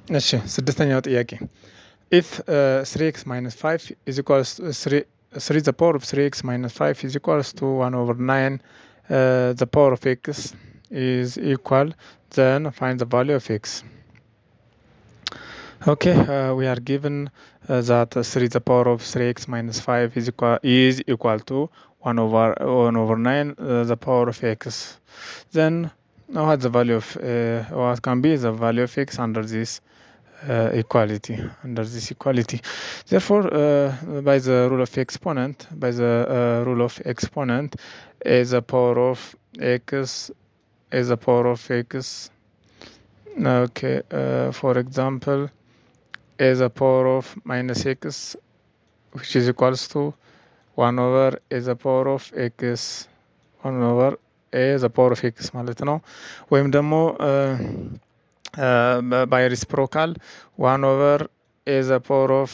እሺ ስድስተኛው ጥያቄ if 3x minus 5 is equals to 3 the power of 3x minus 5 is equals to 1 over 9 the power of x is equal, then find the value of x. Okay, we are given that 3 the power of 3x minus 5 is equal to 1 over 9 the power of x. Then what the value of what can be the value of x under this equality. Therefore, by the rule of exponent, a the power of x, okay, for example, a the power of minus x, which is equals to 1 over a the power of x, 1 over a the power of x ማለት ነው። ወይም ደግሞ by reciprocal 1 over a the power of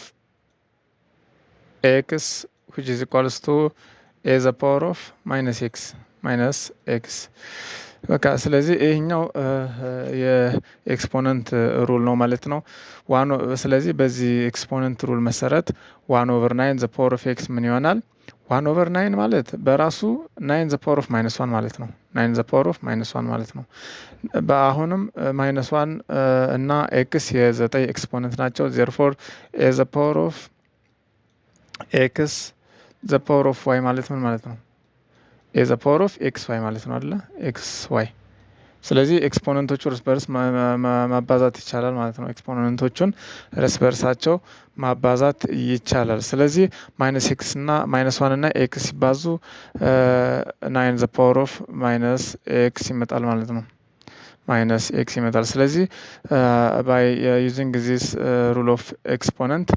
x, which is equals to a the power of minus x. በቃ ስለዚህ ይሄኛው የኤክስፖነንት ሩል ነው ማለት ነው። ስለዚህ በዚህ ኤክስፖነንት ሩል መሰረት 1 over 9 the power of x ምን ይሆናል? 1 over 9 ማለት በራሱ 9 the power of minus 1 ማለት ነው። 9 the power of minus 1 ማለት ነው። በአሁንም minus 1 እና x የ9 ኤክስፖነንት ናቸው። therefore a the power of x the power of y ማለት ምን ማለት ነው? a the power of xy ማለት ነው አይደለ? xy። ስለዚህ ኤክስፖነንቶቹ እርስ በርስ ማባዛት ይቻላል ማለት ነው። ኤክስፖነንቶቹን እርስ በርሳቸው ማባዛት ይቻላል። ስለዚህ ማይነስ ኤክስ እና ማይነስ 1 እና ኤክስ ሲባዙ 9 the power of minus x ይመጣል ማለት ነው። ማይነስ ኤክስ ይመጣል። ስለዚህ by using this rule of exponent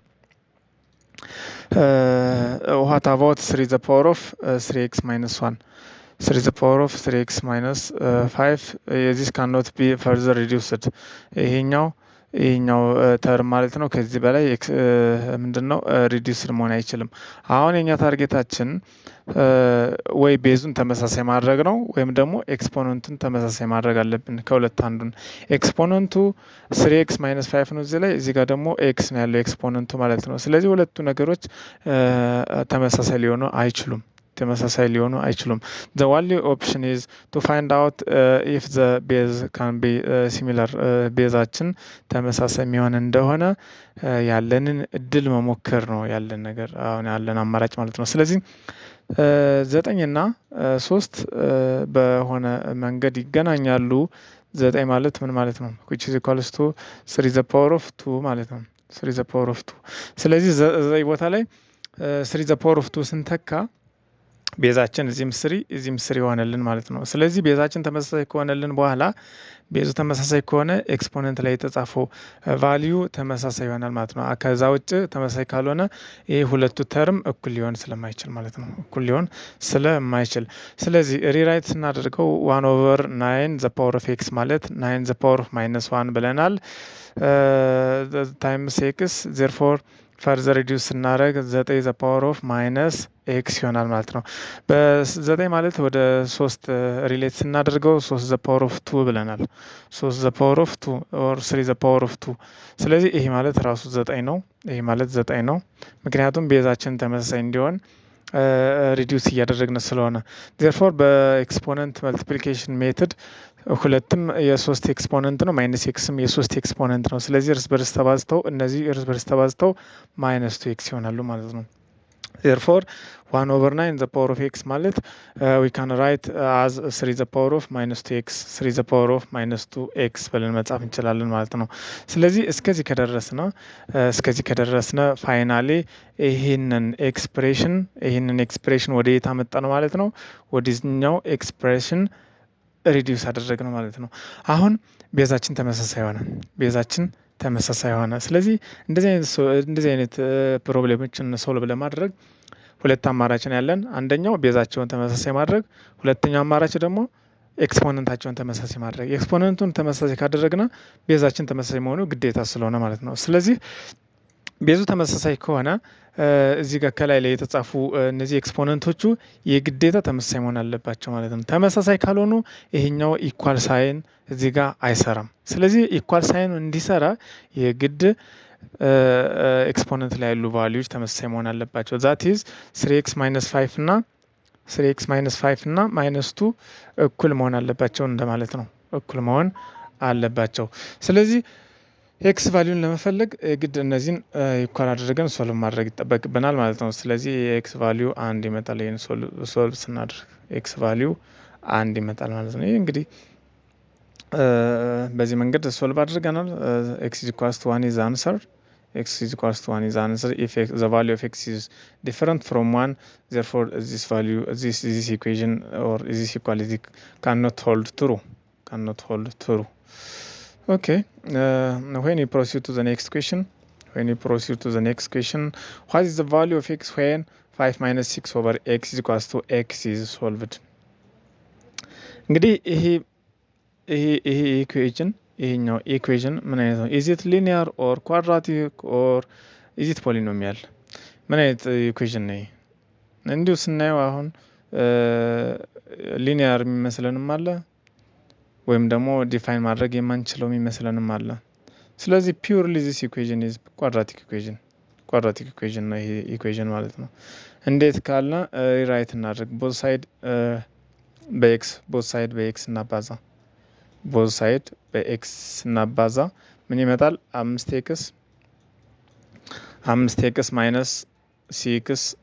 what about 3 the power of 3x minus 1? 3 the power of 3x minus 5 this cannot be further reduced. ይሄኛው ተርም ማለት ነው ከዚህ በላይ ምንድነው ሪዲዩስድ መሆን አይችልም። አሁን የኛ ታርጌታችን ወይ ቤዙን ተመሳሳይ ማድረግ ነው ወይም ደግሞ ኤክስፖነንቱን ተመሳሳይ ማድረግ አለብን። ከሁለት አንዱን ኤክስፖነንቱ 3x minus 5 ነው እዚህ ላይ፣ እዚህ ጋር ደግሞ x ነው ያለው ኤክስፖነንቱ ማለት ነው። ስለዚህ ሁለቱ ነገሮች ተመሳሳይ ሊሆኑ አይችሉም። The only option is to find out if the base can be similar. ቤዛችን ተመሳሳይ የሚሆን እንደሆነ ያለንን እድል መሞከር ነው ያለን ነገር አሁን ያለን አማራጭ ማለት ነው። ስለዚህ 9 እና 3 በሆነ መንገድ ይገናኛሉ። 9 ማለት ምን ማለት ነው? which is equals to 3 the power of 2 ማለት ነው። 3 the power of 2 ስለዚህ 9 ቦታ ላይ 3 the power of 2 ስንተካ ቤዛችን እዚህም 3 ይሆነልን ማለት ነው። ስለዚህ ቤዛችን ተመሳሳይ ከሆነልን በኋላ ቤዙ ተመሳሳይ ከሆነ ኤክስፖነንት ላይ የተጻፈው ቫልዩ ተመሳሳይ ይሆናል ማለት ነው። ከዛ ውጭ ተመሳሳይ ካልሆነ ይሄ ሁለቱ ተርም እኩል ሊሆን ስለማይችል ማለት ነው። ስለዚህ ሪራይት ስናደርገው 1 over 9 the power of x ማለት 9 the power of minus 1 ብለናል ታይምስ x therefore ፈርዘር ሪዲዩስ ስናደርግ 9 the power of minus x ይሆናል ማለት ነው። በ9 ማለት ወደ 3 ሪሌት ስናደርገው 3 the power of 2 ብለናል። 3 the power of 2 or 3 the power of 2 ስለዚህ ይሄ ማለት ራሱ 9 ነው። ይሄ ማለት 9 ነው። ምክንያቱም ቤዛችን ተመሳሳይ እንዲሆን ሪዲዩስ እያደረግን ስለሆነ therefore በኤክስፖነንት መልቲፕሊኬሽን ሜተድ ሁለቱም የ3 ኤክስፖነንት ነው፣ ማይነስ ኤክስም የ3 ኤክስፖነንት ነው። ስለዚህ እርስ በርስ ተባዝተው ማይነስ 2x ይሆናሉ ማለት ነው። therefore 1 over 9 the power of x ማለት we can write as 3 the power of minus 2x 3 the power of minus 2x ብለን መጻፍ እንችላለን ማለት ነው። ስለዚህ እስከዚህ ከደረስነ ፋይናሊ ይህንን ኤክስፕሬሽን ወደ የት አመጣ ነው ማለት ነው? ወደዚህኛው ኤክስፕሬሽን ሪዲዩስ አደረግነው ማለት ነው። አሁን ቤዛችን ተመሳሳይ ሆነ። ስለዚህ እንደዚህ አይነት ፕሮብሌሞችን ሶልቭ ለማድረግ ሁለት አማራጭን ያለን፣ አንደኛው ቤዛቸውን ተመሳሳይ ማድረግ፣ ሁለተኛው አማራጭ ደግሞ ኤክስፖነንታቸውን ተመሳሳይ ማድረግ። ኤክስፖነንቱን ተመሳሳይ ካደረግና ቤዛችን ተመሳሳይ መሆኑ ግዴታ ስለሆነ ማለት ነው። ስለዚህ ቤዙ ተመሳሳይ ከሆነ እዚህ ጋር ከላይ ላይ የተጻፉ እነዚህ ኤክስፖነንቶቹ የግዴታ ተመሳሳይ መሆን አለባቸው ማለት ነው። ተመሳሳይ ካልሆኑ ይሄኛው ኢኳል ሳይን እዚህ ጋር አይሰራም። ስለዚህ ኢኳል ሳይን እንዲሰራ የግድ ኤክስፖነንት ላይ ያሉ ቫልዩዎች ተመሳሳይ መሆን አለባቸው። ዛት ኢዝ 3x - 5 እና 3x - 5 እና -2 እኩል መሆን አለባቸው እንደማለት ነው። እኩል መሆን አለባቸው። ስለዚህ ኤክስ ቫልዩን ለመፈለግ ግድ እነዚህን ኢኳል አድርገን ሶልቭ ማድረግ ይጠበቅብናል ማለት ነው። ስለዚህ የኤክስ ቫልዩ 1 ይመጣል። ይሄን ሶልቭ ስናደርግ ኤክስ ቫልዩ 1 ይመጣል ማለት ነው። ይሄ እንግዲህ በዚህ መንገድ ሶልቭ አድርገናል። ኤክስ ኢኳልስ ቱ 1 ኢዝ አንሰር x is equals to 1 is answer if the value of x is different from 1, therefore this value, this equation or this equality cannot hold true. Okay, when you proceed to the next question, what is the value of x when 5 minus 6 over x is equals to x is solved? እንግዲህ ይሄ ኢኩዌሽን ይሄኛው ኢኩዌሽን ምን አይነት ነው? ኢዝ ኢት ሊኒየር ኦር ኳድራቲክ ኦር ኢዝ ኢት ፖሊኖሚያል? ምን አይነት ኢኩዌሽን ነው? እንዲሁ ስናየው አሁን ሊኒየር የሚመስለንም አለ ወይም ደግሞ ዲፋይን ማድረግ የማንችለው የሚመስለንም አለ። ስለዚህ ፒውርሊ ዚስ ኢኩዌሽን ኢዝ ኳድራቲክ ኢኩዌሽን ነው ይሄ ኢኩዌሽን ማለት ነው። እንዴት ካለ ሪራይት እናድርግ። ቦዝ ሳይድ በኤክስ እናባዛ ቦዝ ሳይድ በኤክስ እናባዛ ምን ይመጣል? 5x ማይነስ 6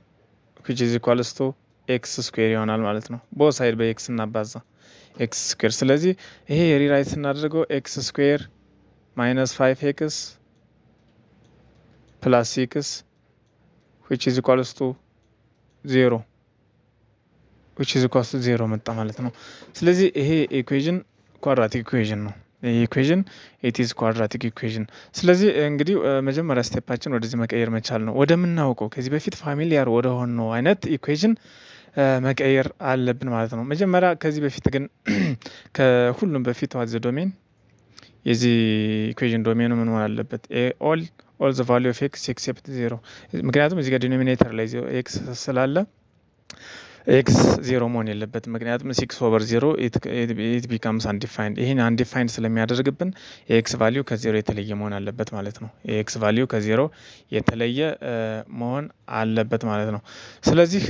which is equals to x ስኩዌር ይሆናል ማለት ነው። ቦዝ ሳይድ በኤክስ እናባዛ ኤክስ ስኩዌር። ስለዚህ ይሄ ሪራይት ስናደርገው ኤክስ ስኩዌር ማይነስ 5x ፕላስ 6 which is equals to 0 መጣ ማለት ነው። ስለዚህ ይሄ ኢኩዌሽን ኳድራቲክ ኢኩዌሽን ነው። ኢኩዌሽን ኢት ኢዝ ኳድራቲክ ኢኩዌሽን። ስለዚህ እንግዲህ መጀመሪያ ስቴፓችን ወደዚህ መቀየር መቻል ነው። ወደምናውቀው ከዚህ በፊት ፋሚሊያር ወደ ሆነው አይነት ኢኩዌሽን መቀየር አለብን ማለት ነው። መጀመሪያ ከዚህ በፊት ግን ከሁሉም በፊት ዋት ዘ ዶሜን የዚህ ኢኩዌሽን ዶሜኑ ምን መሆን አለበት? ኦል ዘ ቫልዩ ኦፍ ኤክስ ኤክሴፕት 0። ምክንያቱም እዚህ ጋር ዲኖሚኔተር ላይ ኤክስ ስላለ ኤክስ 0 መሆን የለበትም። ምክንያቱም 6/0 ኢት ቢካምስ አንዲፋይንድ። ይህን አንዲፋይንድ ስለሚያደርግብን የኤክስ ቫልዩ ከ0 የተለየ መሆን አለበት ማለት ነው። የኤክስ ቫልዩ ከ0 የተለየ መሆን አለበት ማለት ነው። ስለዚህ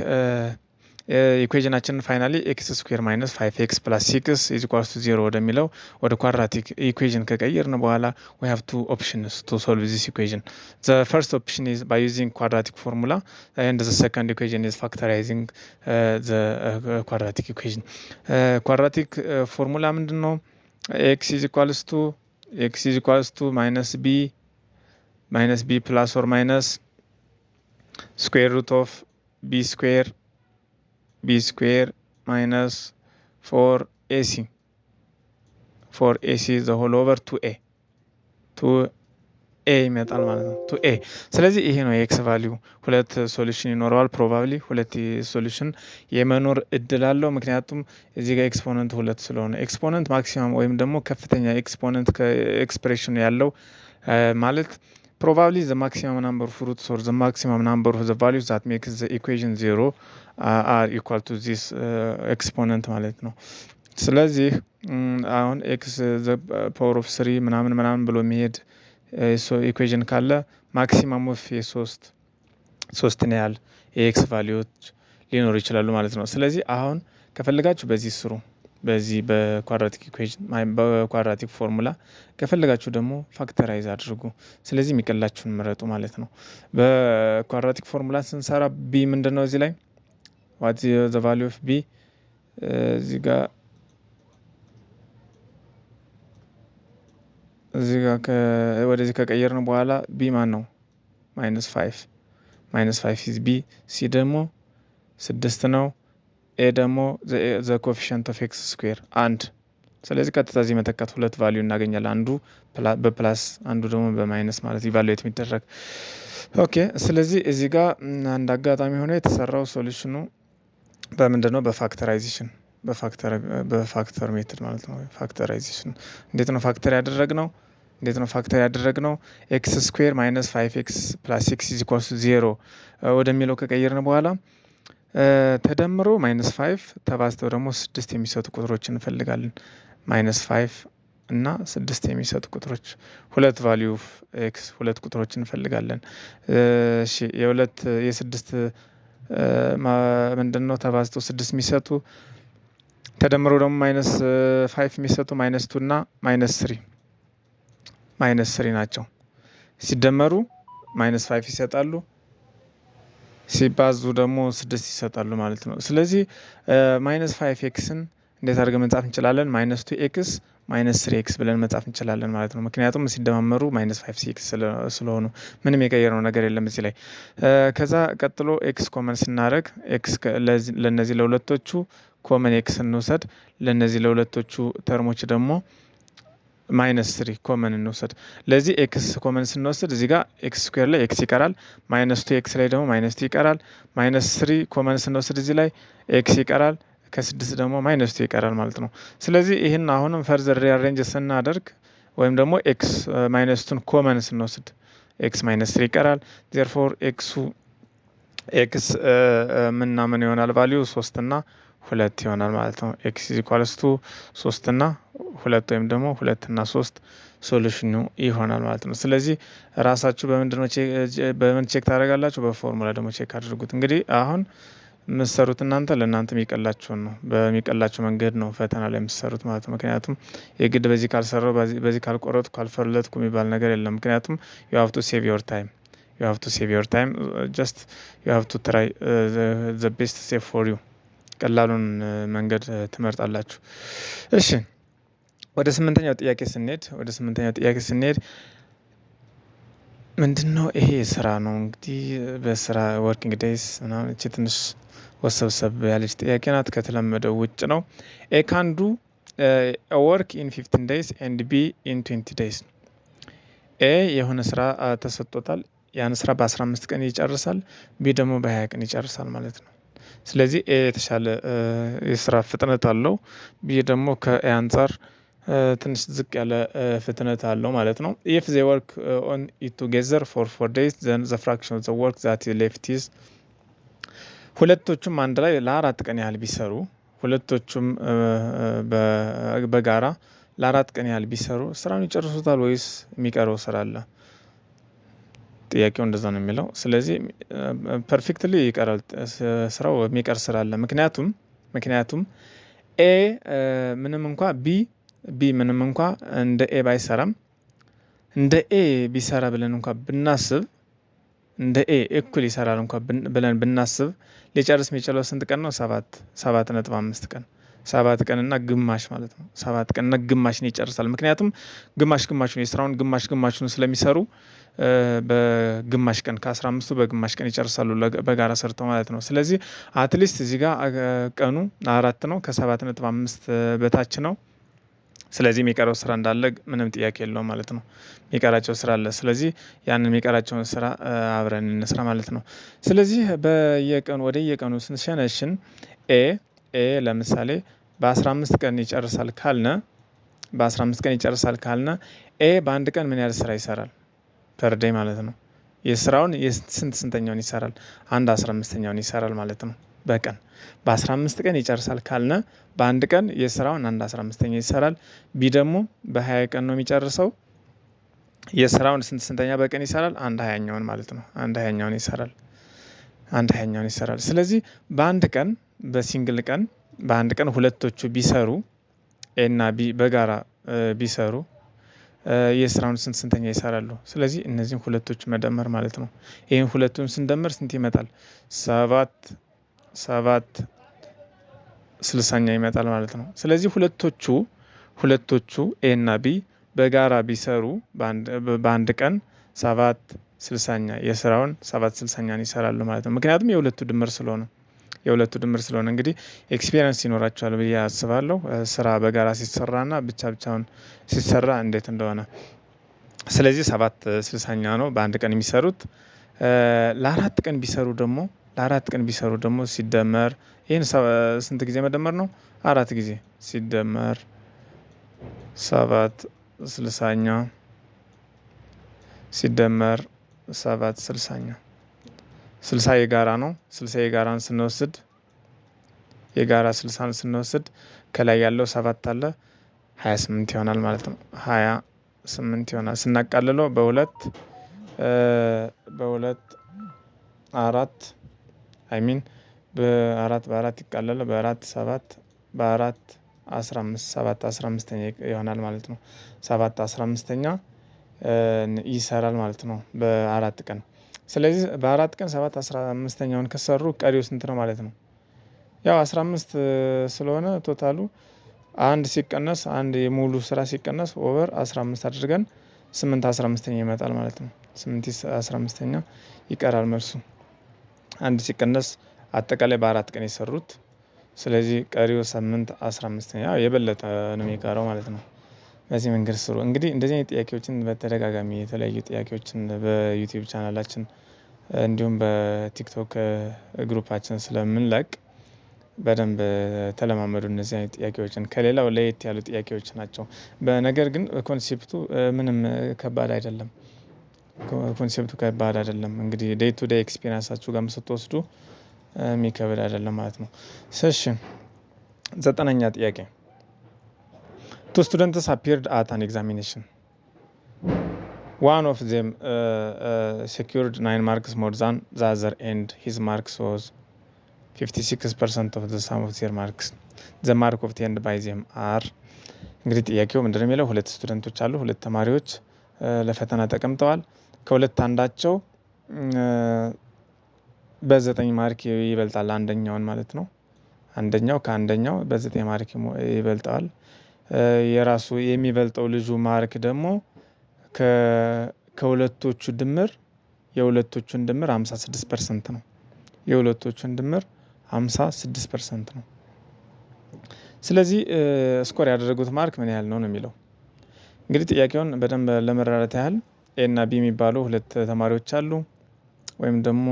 ኢኩዌሽናችንን ፋይናሊ ኤክስ ስኩዌር ማይነስ 5x ፕላስ 6 ኢዝ ኢኳልስ ቱ 0 ወደሚለው ወደ ኳድራቲክ ኢኩዌሽን ከቀየርን በኋላ we have two options to solve this equation. The first option is by using quadratic formula and the second equation is factorizing the quadratic equation. Quadratic formula ምንድን ነው? x is equals to minus b plus or minus square root of b square minus 4ac the whole over 2a ይመጣል ማለት ነው። 2a። ስለዚህ ይሄ ነው የኤክስ ቫልዩ። ሁለት ሶሉሽን ይኖረዋል። ፕሮባብሊ ሁለት ሶሉሽን የመኖር እድል አለው። ምክንያቱም እዚህ ጋር ኤክስፖነንት ሁለት ስለሆነ ኤክስፖነንት ማክሲመም ወይም ደግሞ ከፍተኛ ኤክስፖነንት ከኤክስፕሬሽን ያለው ማለት probably the maximum number of roots or the maximum number of the values that makes the equation 0 are equal to this exponent ማለት ነው። ስለዚህ አሁን x the power of 3 ምናምን ብሎ የሚሄድ ኢኩዌሽን ካለ ማክሲመም ኦፍ ሶስት ነው ያህል የኤክስ ቫልዩዎች ሊኖሩ ይችላሉ ማለት ነው። ስለዚህ አሁን ከፈለጋችሁ በዚህ ስሩ፣ በዚህ በኳድራቲክ ኢኩዌሽን በኳድራቲክ ፎርሙላ ከፈለጋችሁ ደግሞ ፋክተራይዝ አድርጉ። ስለዚህ የሚቀላችሁን ምረጡ ማለት ነው። በኳድራቲክ ፎርሙላ ስንሰራ ቢ ምንድነው? እዚህ ላይ what is the value of b? እዚህ ጋር ወደዚህ ከቀየርን በኋላ ቢ ማን ነው? -5 is b። ሲ ደግሞ 6 ነው። ኤ ደግሞ the coefficient of x square 1። ስለዚህ ቀጥታ እዚህ መተካት ሁለት ቫልዩ እናገኛለን። አንዱ በፕላስ አንዱ ደግሞ በማይነስ ማለት ኢቫሉዌት የሚደረግ ኦኬ። ስለዚህ እዚህ ጋር አንድ አጋጣሚ ሆኖ የተሰራው ሶሉሽኑ በምንድነው? በፋክተራይዜሽን በፋክተር ሜትድ ማለት ነው። ፋክተራይዜሽን እንዴት ነው ፋክተር ያደረግነው? እንዴት ነው ፋክተር ያደረግነው? ኤክስ ስኩዌር ማይነስ 5x ፕላስ 6 ኢዝ ኢኳልስ ቱ 0 ወደሚለው ከቀየርን በኋላ ተደምሮ ማይነስ 5 ተባዝተው ደግሞ 6 የሚሰጡ ቁጥሮች እንፈልጋለን። ማይነስ 5 እና 6 የሚሰጡ ቁጥሮች ሁለት ቫልዩ ኦፍ ኤክስ ሁለት ቁጥሮች እንፈልጋለን። እሺ የሁለት የስድስት ምንድነው ተባዝተው 6 የሚሰጡ ተደምሮ ደግሞ ማይነስ 5 የሚሰጡ ማይነስ 2 እና ማይነስ 3 ናቸው። ሲደመሩ ማይነስ 5 ይሰጣሉ፣ ሲባዙ ደግሞ 6 ይሰጣሉ ማለት ነው። ስለዚህ ማይነስ 5 ኤክስን እንዴት አድርገን መጻፍ እንችላለን? ማይነስ 2 ኤክስ ማይነስ 3 ኤክስ ብለን መጻፍ እንችላለን ማለት ነው። ምክንያቱም ሲደማመሩ ማይነስ 5 ኤክስ ስለሆኑ ምንም የቀየረው ነገር የለም እዚህ ላይ። ከዛ ቀጥሎ ኤክስ ኮመን ስናደርግ ኤክስ ለነዚህ ለሁለቶቹ ኮመን ኤክስ እንውሰድ፣ ለነዚህ ለሁለቶቹ ተርሞች ደግሞ ማይነስ 3 ኮመን እንውሰድ። ለዚህ ኤክስ ኮመን ስንወስድ እዚህ ጋር ኤክስ ስኩዌር ላይ ኤክስ ይቀራል፣ ማይነስ 2 ኤክስ ላይ ደግሞ ማይነስ 2 ይቀራል። ማይነስ 3 ኮመን ስንወስድ እዚህ ላይ ኤክስ ይቀራል፣ ከ6 ደግሞ ማይነስ 2 ይቀራል ማለት ነው። ስለዚህ ይህን አሁንም ፈርዘር ሪአሬንጅ ስናደርግ ወይም ደግሞ ኤክስ ማይነስ 2ን ኮመን ስንወስድ ኤክስ ማይነስ 3 ይቀራል። ዜርፎር ኤክስ ምንና ምን ይሆናል? ቫልዩ 3 እና 2 ይሆናል ማለት ነው። ኤክስ ኢኳልስ ቱ 3 እና 2 ወይም ደግሞ 2 እና 3 ሶሉሽኑ ይሆናል ማለት ነው። ስለዚህ ራሳችሁ በምን ቼክ ታደርጋላችሁ? በፎርሙላ ደግሞ ቼክ አድርጉት። እንግዲህ አሁን የምትሰሩት እናንተ ለእናንተ የሚቀላችሁን ነው፣ በሚቀላችሁ መንገድ ነው ፈተና ላይ የምትሰሩት ማለት ነው። ምክንያቱም የግድ በዚህ ካልሰራው በዚህ ካልቆረጥኩ ካልፈለጥኩ የሚባል ነገር የለም። ምክንያቱም you have to save your time just you have to try the best save for you ቀላሉን መንገድ ትመርጣላችሁ። እሺ ወደ ስምንተኛው ጥያቄ ስንሄድ ምንድነው ይሄ? ስራ ነው እንግዲህ በስራ ወርኪንግ ዴይስ ምናምን እቺ ትንሽ ወሰብሰብ ያለች ጥያቄ ናት፣ ከተለመደው ውጭ ነው። ኤ ካን ዱ ወርክ ኢን 15 days and ቢ ኢን 20 days። ኤ የሆነ ስራ ተሰጥቶታል፣ ያን ስራ በ15 ቀን ይጨርሳል፣ ቢ ደግሞ በ20 ቀን ይጨርሳል ማለት ነው። ስለዚህ ኤ የተሻለ የስራ ፍጥነት አለው፣ ቢ ደግሞ ከኤ አንጻር ትንሽ ዝቅ ያለ ፍጥነት አለው ማለት ነው። if they work on it together for 4 days then the fraction of the work that is left is ሁለቶቹም አንድ ላይ ለ4 ቀን ያህል ቢሰሩ ሁለቶቹም በጋራ ለ4 ቀን ያህል ቢሰሩ ስራውን ይጨርሱታል ወይስ የሚቀረው ስራ አለ? ጥያቄው እንደዛ ነው የሚለው። ስለዚህ ፐርፌክትሊ ይቀራል ስራው፣ የሚቀር ስራ አለ። ምክንያቱም ኤ ምንም እንኳ ቢ ምንም እንኳ እንደ ኤ ባይሰራም እንደ ኤ ቢሰራ ብለን እንኳ ብናስብ እንደ ኤ እኩል ይሰራል እንኳ ብለን ብናስብ ሊጨርስ የሚችለው ስንት ቀን ነው? 7.5 ቀን 7 ቀንና ግማሽ ማለት ነው። 7 ቀንና ግማሽን ይጨርሳል። ምክንያቱም ግማሹን የስራውን ግማሹን ስለሚሰሩ በግማሽ ቀን ከ15ቱ በግማሽ ቀን ይጨርሳሉ በጋራ ሰርተው ማለት ነው። ስለዚህ አትሊስት እዚህ ጋር ቀኑ 4 ነው፣ ከ7.5 በታች ነው። ስለዚህ የሚቀረው ስራ እንዳለ ምንም ጥያቄ የለውም ማለት ነው። የሚቀራቸው ስራ አለ። ስለዚህ ያንን የሚቀራቸውን ስራ አብረን እንስራ ማለት ነው። ስለዚህ ወደ የቀኑ ስንሸነሽን ኤ ለምሳሌ በ15 ቀን ይጨርሳል ካልነ ኤ በአንድ ቀን ምን ያህል ስራ ይሰራል? ፐር ዴይ ማለት ነው። የስራውን ስንተኛውን ይሰራል? 1/15ኛውን ይሰራል ማለት ነው በቀን። በ15 ቀን ይጨርሳል ካልነ በአንድ ቀን የስራውን 1/15ኛ ይሰራል። ቢ ደግሞ በ20 ቀን ነው የሚጨርሰው። የስራውን ስንተኛ በቀን ይሰራል? 1/20ኛውን ማለት ነው። 1/20ኛውን ይሰራል። ስለዚህ በአንድ ቀን በሲንግል ቀን በአንድ ቀን ሁለቶቹ ቢሰሩ ኤ እና ቢ በጋራ ቢሰሩ የስራውን ስንተኛ ይሰራሉ? ስለዚህ እነዚህን ሁለቶቹ መደመር ማለት ነው። ይህን ሁለቱን ስንደምር ስንት ይመጣል? 7 60ኛ ይመጣል ማለት ነው። ስለዚህ ሁለቶቹ ኤ እና ቢ በጋራ ቢሰሩ በአንድ ቀን 7/60ኛ የስራውን 7/60ኛን ይሰራሉ ማለት ነው። ምክንያቱም የሁለቱ ድምር ስለሆነ እንግዲህ ኤክስፒሪየንስ ይኖራቸዋል ብዬ አስባለሁ። ስራ በጋራ ሲሰራና ብቻውን ሲሰራ እንዴት እንደሆነ። ስለዚህ 7/60ኛ ነው በአንድ ቀን የሚሰሩት። ለ4 ቀን ቢሰሩ ደግሞ ሲደመር ይህን ስንት ጊዜ መደመር ነው? 4 ጊዜ ሲደመር 7/60ኛ ሲደመር 7 60ኛ 60 የጋራ ነው። 60 የጋራን ስንወስድ የጋራ 60ን ስንወስድ ከላይ ያለው 7 አለ 28 ይሆናል ማለት ነው። 28 ይሆናል። ስናቃልለው በሁለት አራት በአራት ይቃለለ በአራት 7 በአራት 15 7 15ኛ ይሆናል ማለት ነው። 7 15ኛ ይሰራል ማለት ነው በአራት ቀን። ስለዚህ በአራት ቀን 7 15ኛውን ከሰሩ ቀሪው ስንት ነው ማለት ነው? ያው 15 ስለሆነ ቶታሉ አንድ ሲቀነስ አንድ የሙሉ ስራ ሲቀነስ ኦቨር 15 አድርገን 8 15ኛ ይመጣል ማለት ነው። 8 15ኛ ይቀራል መልሱ። አንድ ሲቀነስ አጠቃላይ በአራት ቀን የሰሩት ስለዚህ ቀሪው 8 15ኛ የበለጠ ነው የሚቀረው ማለት ነው። በዚህ መንገድ ስሩ። እንግዲህ እንደዚህ አይነት ጥያቄዎችን በተደጋጋሚ የተለያዩ ጥያቄዎችን በዩቲዩብ ቻናላችን እንዲሁም በቲክቶክ ግሩፓችን ስለምንለቅ በደንብ ተለማመዱ። እነዚህ አይነት ጥያቄዎችን ከሌላው ለየት ያሉ ጥያቄዎች ናቸው። በነገር ግን ኮንሴፕቱ ምንም ከባድ አይደለም። ኮንሴፕቱ ከባድ አይደለም። እንግዲህ ዴይ ቱ ዴይ ኤክስፒሪየንሳችሁ ጋር ስትወስዱ የሚከብድ አይደለም ማለት ነው። እሺ 9ኛ ጥያቄ two students appeared at an examination. One of them secured 9 marks more than the other and his marks was 56% of the sum of their marks. The mark obtained by them are እንግዲህ ጥያቄው ምንድነው የሚለው ሁለት ስቱደንቶች አሉ፣ ሁለት ተማሪዎች ለፈተና ተቀምጠዋል። ከሁለት አንዳቸው በ9 ማርክ ይበልጣል አንደኛውን ማለት ነው። አንደኛው ከአንደኛው በ9 ማርክ ይበልጣል። የራሱ የሚበልጠው ልጁ ማርክ ደግሞ ከሁለቶቹ ድምር የሁለቶቹን ድምር 56% ነው። የሁለቶቹን ድምር 56% ነው። ስለዚህ ስኮር ያደረጉት ማርክ ምን ያህል ነው የሚለው። እንግዲህ ጥያቄውን በደንብ ለመረዳት ያህል ኤ እና ቢ የሚባሉ ሁለት ተማሪዎች አሉ። ወይም ደግሞ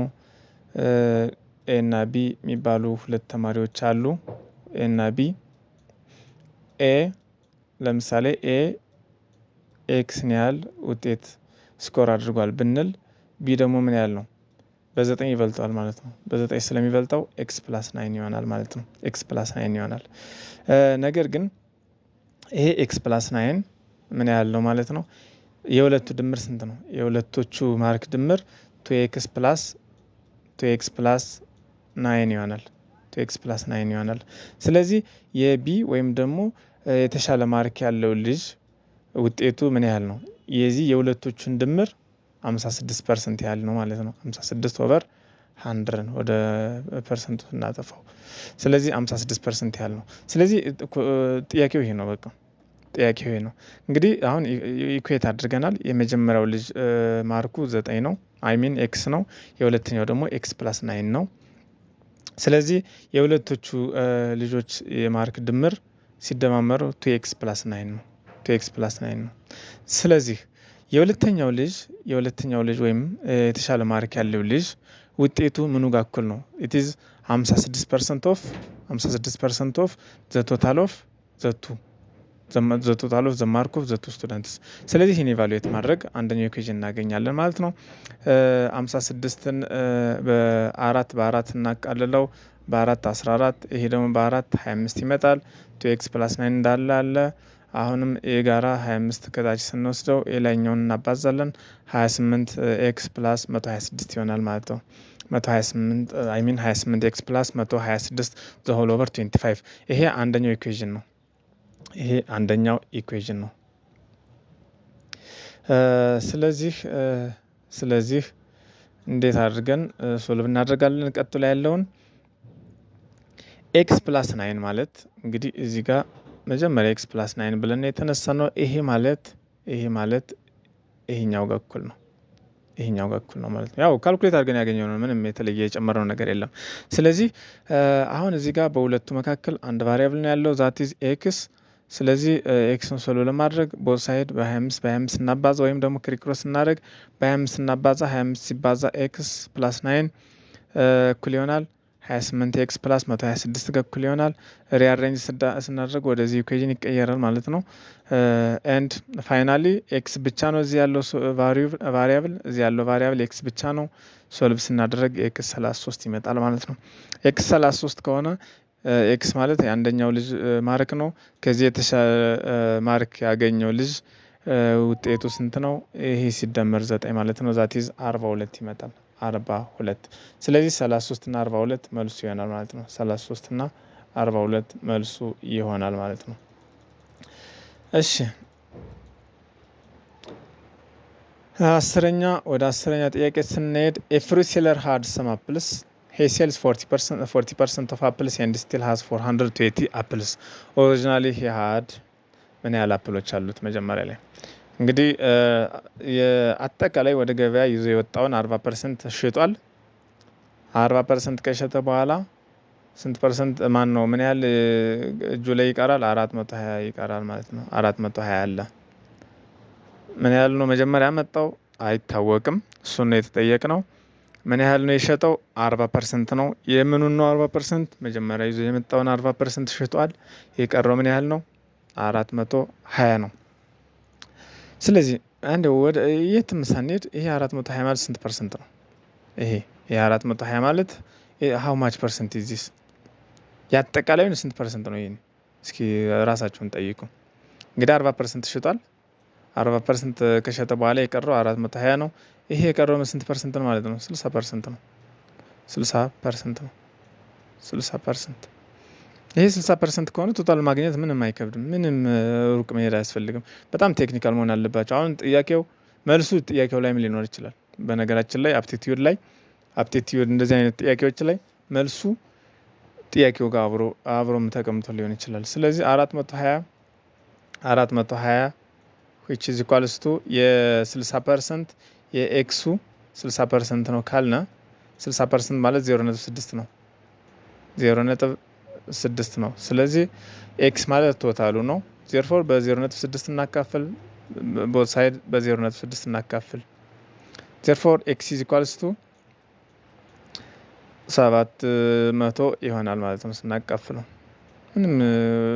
ኤ እና ቢ የሚባሉ ሁለት ተማሪዎች አሉ። ኤ እና ቢ ኤ ለምሳሌ ኤ ኤክስን ያህል ውጤት ስኮር አድርጓል ብንል ቢ ደግሞ ምን ያህል ነው? በ9 ይበልጠዋል ማለት ነው። በ9 ስለሚበልጠው ኤክስ ፕላስ 9 ይሆናል ማለት ነው። ኤክስ ፕላስ 9 ይሆናል። ነገር ግን ይሄ ኤክስ ፕላስ 9 ምን ያህል ነው ማለት ነው? የሁለቱ ድምር ስንት ነው? የሁለቶቹ ማርክ ድምር 2x ፕላስ 9 ይሆናል። 2x ፕላስ 9 ይሆናል። ስለዚህ የቢ ወይም ደግሞ የተሻለ ማርክ ያለው ልጅ ውጤቱ ምን ያህል ነው? የዚህ የሁለቶቹን ድምር 56% ያህል ነው ማለት ነው። 56 ኦቨር 100 ወደ ፐርሰንቱ እናጠፋው። ስለዚህ 56% ያህል ነው። ስለዚህ ጥያቄው ይሄ ነው። በቃ ጥያቄው ይሄ ነው። እንግዲህ አሁን ኢኩዌት አድርገናል። የመጀመሪያው ልጅ ማርኩ 9 ነው፣ አይሚን ኤክስ ነው። የሁለተኛው ደግሞ ኤክስ ፕላስ 9 ነው። ስለዚህ የሁለቶቹ ልጆች የማርክ ድምር ሲደማመሩ 2x ፕላስ 9 ነው። 2x ፕላስ 9 ነው። ስለዚህ የሁለተኛው ልጅ ወይም የተሻለ ማርክ ያለው ልጅ ውጤቱ ምኑ ጋር እኩል ነው? it is 56% of the total of the mark of the two students። ስለዚህ ይህን ኢቫሉዌት ማድረግ አንደኛው ኢኩዌሽን እናገኛለን ማለት ነው። 56ን በአራት እናቃልለው በአራት 14፣ ይሄ ደግሞ በአራት 25 ይመጣል። 2x ፕላስ 9 እንዳለ አለ። አሁንም የጋራ 25 ከታች ስንወስደው የላይኛውን እናባዛለን 28 ኤክስ ፕላስ 126 ይሆናል ማለት ነው። 28 ኤክስ ፕላስ 126 ዘ ሆል ኦቨር 25። ይሄ አንደኛው ኢኩዌሽን ነው። ስለዚህ እንዴት አድርገን ሶልቭ እናደርጋለን? ቀጥሎ ያለውን ኤክስ ፕላስ 9 ማለት እንግዲህ እዚህ ጋር መጀመሪያ ኤክስ ፕላስ 9 ብለን የተነሳ ነው። ይሄ ማለት ይሄኛው ጋር እኩል ነው። ማለት ነው። ያው ካልኩሌት አድርገን ያገኘው ነው። ምንም የተለየ የጨመረው ነገር የለም። ስለዚህ አሁን እዚህ ጋር በሁለቱ መካከል አንድ ቫሪያብል ነው ያለው ዛት ኢዝ ኤክስ። ስለዚህ ኤክስን ሶልቭ ለማድረግ ቦት ሳይድ በ25 እናባዛ ወይም ደግሞ ክሪክሮስ እናደርግ በ25 እናባዛ 25 ሲባዛ ኤክስ ፕላስ 9 እኩል ይሆናል 28x ፕላስ 126 ጋር እኩል ይሆናል። ሪአሬንጅ ስናደርግ ወደዚህ ኢኩዌሽን ይቀየራል ማለት ነው። ኤንድ ፋይናሊ ኤክስ ብቻ ነው እዚህ ያለው ቫሪያብል፣ እዚህ ያለው ቫሪያብል ኤክስ ብቻ ነው። ሶልቭ ስናደርግ ኤክስ 33 ይመጣል ማለት ነው። ኤክስ 33 ከሆነ ኤክስ ማለት የአንደኛው ልጅ ማርክ ነው። ከዚህ የተሻለ ማርክ ያገኘው ልጅ ውጤቱ ስንት ነው? ይሄ ሲደመር 9 ማለት ነው። ዛት ኢዝ 42 ይመጣል። 42 ስለዚህ 33 እና 42 መልሱ ይሆናል ማለት ነው። 33 እና 42 መልሱ ይሆናል ማለት ነው። እሺ ወደ አስረኛ ጥያቄ ስንሄድ a fruit seller had some apples. He sells 40% of apples and still has 420 apples. Originally he had ምን ያህል አፕሎች አሉት? መጀመሪያ ላይ እንግዲህ አጠቃላይ ወደ ገበያ ይዞ የወጣውን 40% ሽጧል። 40% ከሸጠ በኋላ ስንት ፐርሰንት ነው ምን ያህል እጁ ላይ ይቀራል? 420 ይቀራል ማለት ነው። 420 አለ። ምን ያህል ነው መጀመሪያ መጣው? አይታወቅም። እሱን ነው የተጠየቅነው። ምን ያህል ነው የሸጠው? 40% ነው። የምኑን ነው 40%? መጀመሪያ ይዞ የመጣውን 40% ሽጧል። የቀረው ምን ያህል ነው? 420 ነው። ስለዚህ አንድ ወደ የትም ሳንሄድ ይሄ 420 ማለት ስንት ፐርሰንት ነው? ይሄ 420 ማለት how much percent is this? ያጠቃላዩን ስንት ፐርሰንት ነው? ይሄን እስኪ ራሳችሁን ጠይቁ። እንግዲህ 40% ሽጧል። 40% ከሸጠ በኋላ የቀረው 420 ነው። ይሄ የቀረው ስንት ፐርሰንት ነው ማለት ነው? 60% ነው። 60% ነው። 60% ይሄ 60% ከሆነ ቶታል ማግኘት ምንም አይከብድም። ምንም ሩቅ መሄድ አያስፈልግም። በጣም ቴክኒካል መሆን አለባቸው። አሁን መልሱ ጥያቄው ላይ ምን ሊኖር ይችላል? በነገራችን ላይ አፕቲቲዩድ እንደዚህ አይነት ጥያቄዎች ላይ መልሱ ጥያቄው ጋር አብሮም ተቀምጦ ሊሆን ይችላል። ስለዚህ 420 which is equals to የ60% የኤክሱ 60% ነው ካልነ 60% ማለት 0.6 ነው። 0.6 ነው። ስለዚህ ኤክስ ማለት ቶታሉ ነው። therefore በ0.6 እናካፍል፣ both side በ0.6 እናካፍል። therefore x is equals to 700 ይሆናል ማለት ነው ስናካፍለው።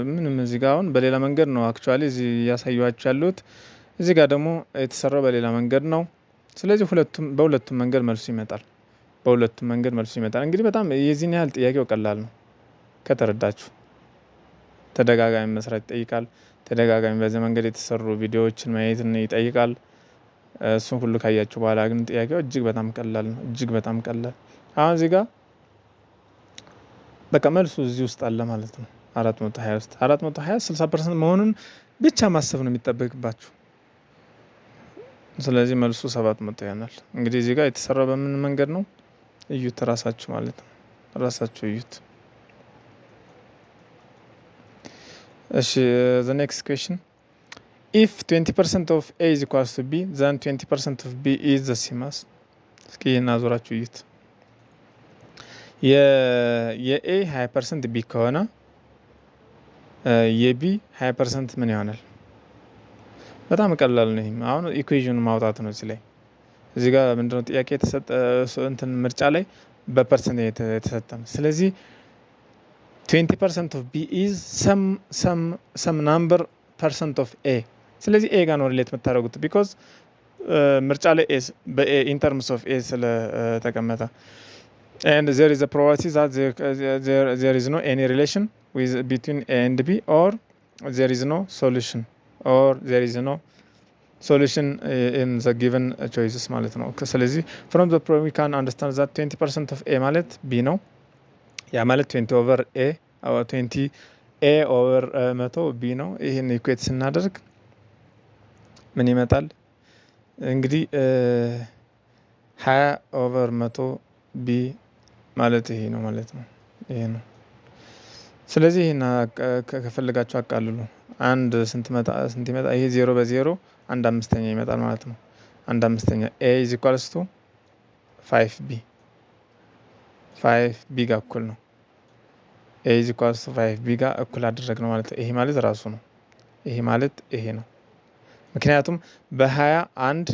ምንም እዚህ ጋር አሁን በሌላ መንገድ ነው አክቹአሊ እዚህ ያሳዩዋችሁ ያሉት። እዚህ ጋር ደግሞ የተሰራው በሌላ መንገድ ነው። ስለዚህ በሁለቱም መንገድ መልሱ ይመጣል። እንግዲህ በጣም የዚህን ያህል ጥያቄው ቀላል ነው ከተረዳችሁ። ተደጋጋሚ መስራት ይጠይቃል። ተደጋጋሚ በዚህ መንገድ የተሰሩ ቪዲዮዎችን ማየትን ይጠይቃል። እሱን ሁሉ ካያችሁ በኋላ ግን ጥያቄው እጅግ በጣም ቀላል ነው። አሁን እዚህ ጋር በቃ መልሱ እዚህ ውስጥ አለ ማለት ነው። 420 ውስጥ 420 60% መሆኑን ብቻ ማሰብ ነው የሚጠበቅባችሁ። ስለዚህ መልሱ 700 ይሆናል። እንግዲህ እዚህ ጋር የተሰራው በምን መንገድ ነው? እዩት ራሳችሁ ማለት ነው። ራሳችሁ እዩት። እሺ the next question, if 20% of A is equals to B, then 20% of B is the same as እስኪ እናዞራችሁ እዩት። የኤ 20% ቢ ከሆነ የቢ 20% ምን ይሆናል? በጣም ቀላል ነው። ይሄም አሁን ኢኩዌሽኑን ማውጣት ነው። እዚህ ጋር ምንድነው ጥያቄ የተሰጠ ምርጫ ላይ በፐርሰንት የተሰጠ ነው። ስለዚህ 20% of B is some number percent of A። ስለዚህ ኤ ጋር ነው ሪሌት የምታደርጉት because ምርጫ ላይ በኤ in terms of A ስለተቀመጠ and there is a probability that there is no any relation between A and B, or there is no solution in the given choices ማለት ነው። ስለዚህ from the problem we can understand that 20% of A ማለት B ነው። ያ ማለት 20 over A or 20 A over 100 B ነው። ይሄን ኢኩዌት ስናደርግ ምን ይመጣል? እንግዲህ 20 over 100 B ማለት ይሄ ነው ማለት ነው። ይሄ ነው። ስለዚህ ይሄን ከፈለጋችሁ አቃልሉ። አንድ ስንት ይመጣ? ይሄ 0 በ0 1/5 ይመጣል ማለት ነው። 1/5 A is equals to 5B 5B ጋር እኩል ነው። A is equals to 5B ጋር እኩል አደረግ ነው ማለት ነው። ይሄ ማለት ራሱ ነው። ይሄ ማለት ይሄ ነው። ምክንያቱም በ20 1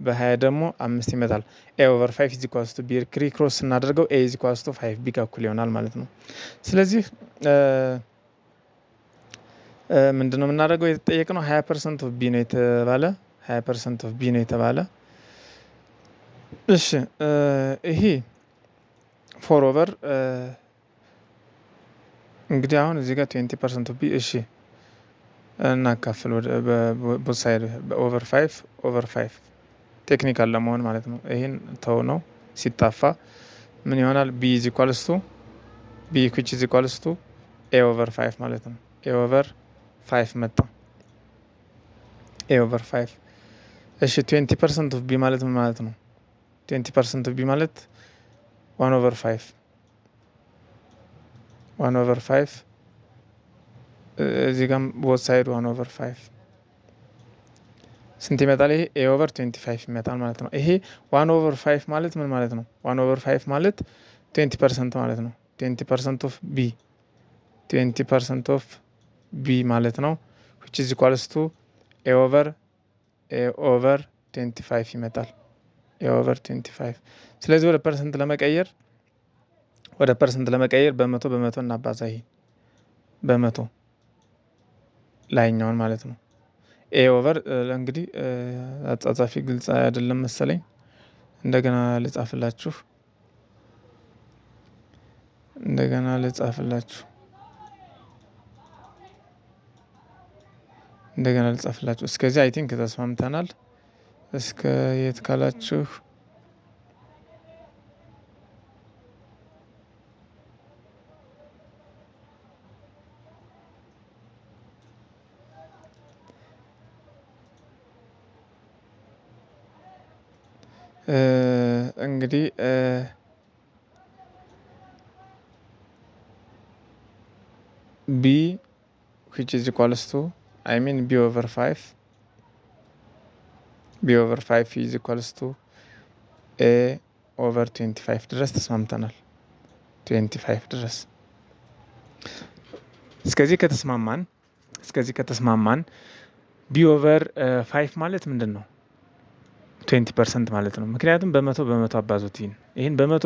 በ20 ደግሞ 5 ይመጣል a over 5 is equals to b ክሮስ ስናደርገው a is equals to 5 b ጋር እኩል ይሆናል ማለት ነው። ስለዚህ ምንድነው የምናደርገው? የተጠየቅነው 20% of b ነው የተባለ 20% of b ነው የተባለ። እሺ ይሄ 4 over እንግዲህ አሁን እዚህ ጋር 20% of b እሺ እናካፍል ወደ both side over 5 over 5 ቴክኒካል ለመሆን ማለት ነው። ይሄን ተው ነው ሲጣፋ ምን ይሆናል? b is equals to b which is equals to a over 5 ማለት ነው። a over 5 መጣ a over 5። እሺ 20% of b ማለት ምን ማለት ነው? 20% of b ማለት 1 over 5 1 over 5 እዚህ ጋር both side 1 over 5 ስንት ይመጣል? ይሄ a over 25 ይመጣል ማለት ነው። ይሄ 1 over 5 ማለት ምን ማለት ነው? 1 over 5 ማለት 20% ማለት ነው። 20% of b 20% of b ማለት ነው which is equals to a over 25 ይመጣል a over 25። ስለዚህ ወደ ፐርሰንት ለመቀየር በመቶ እናባዛ። ይሄ በመቶ ላይኛውን ማለት ነው። a over እንግዲህ አጻጻፊ ግልጽ አይደለም መሰለኝ። እንደገና ልጻፍላችሁ እስከዚህ አይ ቲንክ ተስማምተናል። እስከ የት ካላችሁ እንግዲህ b which is equals to I mean b over 5 is equals to a over 25 ድረስ ተስማምተናል። 25 ድረስ እስከዚህ ከተስማማን b over 5 ማለት ምንድን ነው? 20% ማለት ነው። ምክንያቱም በመቶ አባዙት። ይህን በመቶ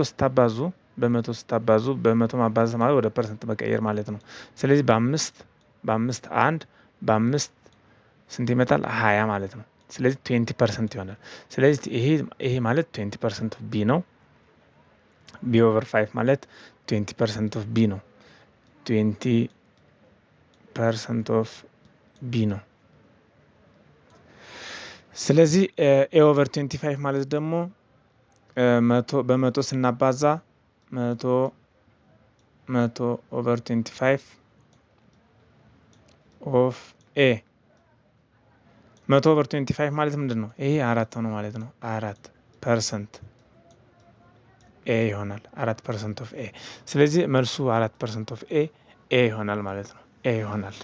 ስታባዙ በመቶ ማባዛት ማለት ወደ ፐርሰንት መቀየር ማለት ነው። ስለዚህ በአምስት ስንት ይመጣል? 20 ማለት ነው። ስለዚህ 20% ይሆናል። ስለዚህ ይሄ ማለት 20% of b ነው። b over 5 ማለት 20% of b ነው። 20% of b ነው። ስለዚህ a over 25 ማለት ደግሞ በመቶ ስናባዛ መቶ over 25 of a 100 over 25 ማለት ምንድን ነው? ይሄ 4 ነው ማለት ነው። 4% a ይሆናል። 4% of a። ስለዚህ መልሱ 4% of a ይሆናል ማለት ነው። a ይሆናል።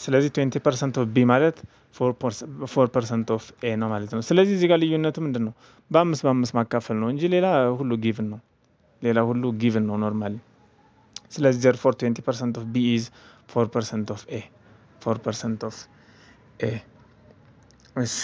ስለዚህ 20% of b ማለት 4% of a ነው ማለት ነው። ስለዚህ እዚህ ጋር ልዩነቱ ምንድን ነው? በአምስት ማካፈል ነው እንጂ ሌላ ሁሉ ጊቭን ነው ኖርማሊ። ስለዚህ therefore 20% of b is 4% of a 4% of a። እሺ